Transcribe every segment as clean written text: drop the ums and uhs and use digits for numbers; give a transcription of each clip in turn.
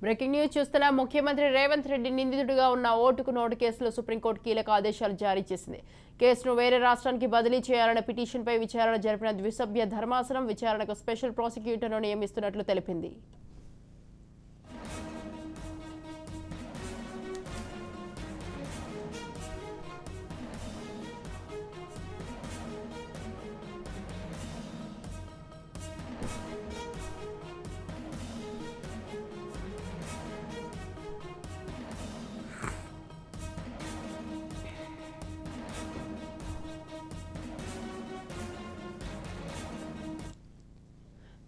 Breaking news చూస్తున్న ముఖ్యమంత్రి రేవంత్ రెడ్డి నిందితుడిగా ఉన్న ఓటుకు నోటు కేసులో సుప్రీంకోర్టు కీలక ఆదేశాలు జారీ చేసింది. కేసును వేరే రాష్ట్రానికి బదిలీ చేయాలన్న పిటిషన్పై విచారణ జరిపిన ద్విసభ్య ధర్మాసనం విచారణకు స్పెషల్ ప్రాసిక్యూటర్ను నియమిస్తున్నట్లు తెలిపింది.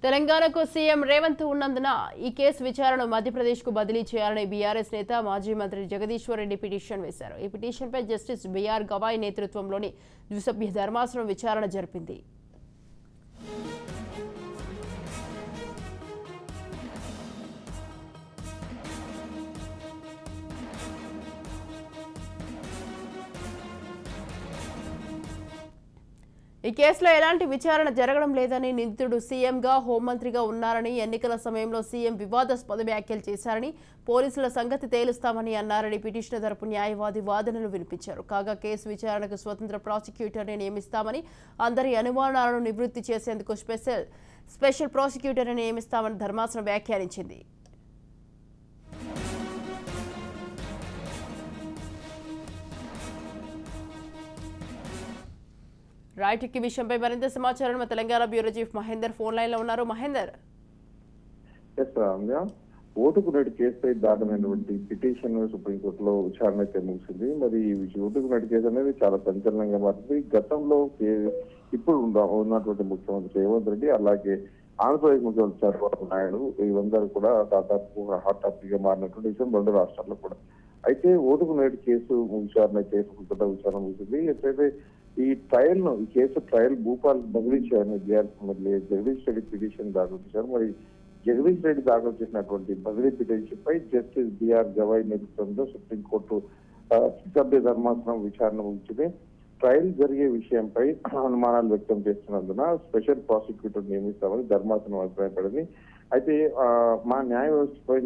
తెలంగాణకు సీఎం రేవంత్ ఉన్నందున ఈ కేసు విచారణను మధ్యప్రదేశ్కు బదిలీ చేయాలని బీఆర్ఎస్ నేత మాజీ మంత్రి జగదీశ్వర్ రెడ్డి పిటిషన్ వేశారు. ఈ పిటిషన్పై జస్టిస్ బిఆర్ గవాయ్ నేతృత్వంలోని ద్విసభ్య ధర్మాసనం విచారణ జరిపింది. ఈ కేసులో ఎలాంటి విచారణ జరగడం లేదని, నిందితుడు సీఎంగా హోంమంత్రిగా ఉన్నారని, ఎన్నికల సమయంలో సీఎం వివాదాస్పద వ్యాఖ్యలు చేశారని, పోలీసుల సంగతి తేలుస్తామని అన్నారని పిటిషనర్ తరపు న్యాయవాది వాదనలు వినిపించారు. కాగా కేసు విచారణకు స్వతంత్ర ప్రాసిక్యూటర్ని నియమిస్తామని, అందరి అనుమానాలను నివృత్తి చేసేందుకు స్పెషల్ ప్రాసిక్యూటర్ని నియమిస్తామని ధర్మాసనం వ్యాఖ్యానించింది. రైట్, ఈ విషయంపై మరింత సమాచారం మా Telangana bureau chief Mahender phone line లో ఉన్నారు. మహేందర్, ఓటుకు నేటి కేసుపై దాఖలైనటువంటి పిటిషన్ సుప్రీంకోర్టులో విచారణ అయితే ముగిసింది. మరి ఓటుకు నేటి కేసు అనేది చాలా సంచలనంగా మారింది. గతంలో ఇప్పుడు ఉన్నటువంటి ముఖ్యమంత్రి రేవంత్ రెడ్డి, అలాగే ఆంధ్రప్రదేశ్ ముఖ్యమంత్రి చంద్రబాబు నాయుడు, వీళ్ళందరూ కూడా దాదాపు హాట్ టాపిక్ గా మారినటువంటి విషయం రెండు రాష్ట్రాల్లో కూడా. అయితే ఓటుకు నేటి కేసు విచారణ అయితే సుప్రీంకోర్టు విచారణ ముగిసింది. ఎట్లయితే ఈ ట్రయల్ ను, ఈ కేసు ట్రయల్ భూపాల్ బదిలీ చేయాలని జగదీష్ రెడ్డి పిటిషన్ దాఖలు చేశారు. మరి జగదీష్ రెడ్డి దాఖలు చేసినటువంటి బదిలీ పిటిషన్ పై జస్టిస్ బిఆర్ గవాయ్ నేతృత్వంలో సుప్రీంకోర్టు సభ్య ధర్మాసనం విచారణ ముగిసింది. ట్రయల్ జరిగే విషయంపై అనుమానాలు వ్యక్తం చేస్తున్నందున స్పెషల్ ప్రాసిక్యూటర్ నియమిస్తామని ధర్మాసనం అభిప్రాయపడింది. అయితే మా న్యాయ వ్యవస్థపై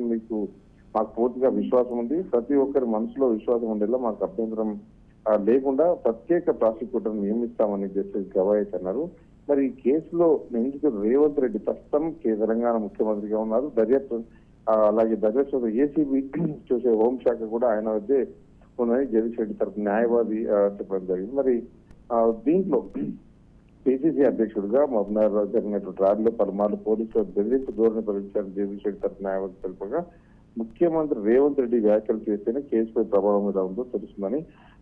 మాకు పూర్తిగా విశ్వాసం ఉంది. ప్రతి ఒక్కరి మనసులో విశ్వాసం ఉండేలా మాకు అభ్యంతరం లేకుండా ప్రత్యేక ప్రాసిక్యూటర్ నియమిస్తామని జస్టిస్ గవాయ్ అన్నారు. మరి ఈ కేసులో నిందితుడు రేవంత్ రెడ్డి ప్రస్తుతం తెలంగాణ ముఖ్యమంత్రిగా ఉన్నారు. అలాగే దర్యాప్తు ఏసీబీ చూసే హోంశాఖ కూడా ఆయన వద్దే ఉందని జగదీష్ రెడ్డి తరఫు న్యాయవాది చెప్పడం జరిగింది. మరి దీంట్లో పిసిసి అధ్యక్షుడిగా మహబూబ్నగర్ జరిగినటువంటి ర్యాలీలో పలుమార్లు పోలీసులు బెదిరింపు ధోరణి ప్రకటించారు జగదీష్ రెడ్డి తరఫు న్యాయవాది తెలుపగా, ముఖ్యమంత్రి రేవంత్ రెడ్డి వ్యాఖ్యలు చేస్తేనే కేసుపై ప్రభావం ఎలా ఉందో తెలుస్తుందని,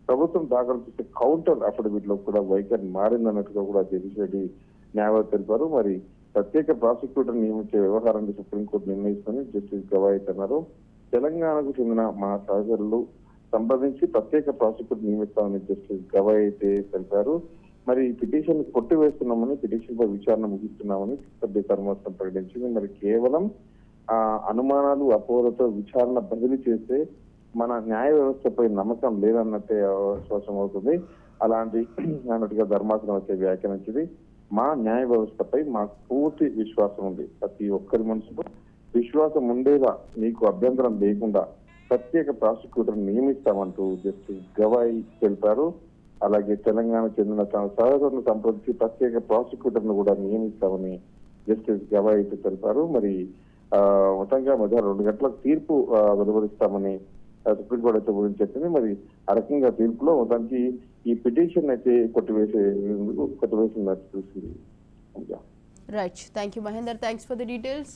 ప్రభుత్వం దాఖలు చేసే కౌంటర్ అఫిడవిట్ లో కూడా వైఖరి మారిందన్నట్టుగా కూడా జగదీష్ రెడ్డి న్యాయవాది తెలిపారు. మరి ప్రత్యేక ప్రాసిక్యూటర్ నియమించే వ్యవహారాన్ని సుప్రీంకోర్టు నిర్ణయిస్తుందని జస్టిస్ గవాయ్ అన్నారు. తెలంగాణకు చెందిన మా సహచరులు సంప్రదించి ప్రత్యేక ప్రాసిక్యూటర్ నియమిస్తామని జస్టిస్ గవాయ్ అయితే తెలిపారు. మరి పిటిషన్ కొట్టివేస్తున్నామని, పిటిషన్ పై విచారణ ముగిస్తున్నామని సభ్య ధర్మాసనం ప్రకటించింది. మరి కేవలం అనుమానాలు అపోహలతో విచారణ బదిలీ చేస్తే మన న్యాయ వ్యవస్థపై నమ్మకం లేదన్నట్టే విశ్వాసం అవుతుంది. అలాంటి అన్నట్టుగా ధర్మాసనం అయితే వ్యాఖ్యానించింది. మా న్యాయ వ్యవస్థపై మాకు పూర్తి విశ్వాసం ఉంది. ప్రతి ఒక్కరి మనసులో విశ్వాసం ఉండేలా మీకు అభ్యంతరం లేకుండా ప్రత్యేక ప్రాసిక్యూటర్ నియమిస్తామంటూ జస్టిస్ గవాయ్ తెలిపారు. అలాగే తెలంగాణ చెందిన సహచరులను సంప్రదించి ప్రత్యేక ప్రాసిక్యూటర్ ను కూడా నియమిస్తామని జస్టిస్ గవాయ్ అయితే తెలిపారు. మరి మొత్తంగా మధ్యాహ్నం 2 గంటలకు తీర్పు వెలువరిస్తామని సుప్రీంకోర్టు అయితే గురించి చెప్పింది. మరి ఆ రకంగా తీర్పులో మొత్తానికి ఈ పిటిషన్ అయితే కొట్టివేసినట్టు తెలిసింది. Right, thank you Mahender, thanks for the details.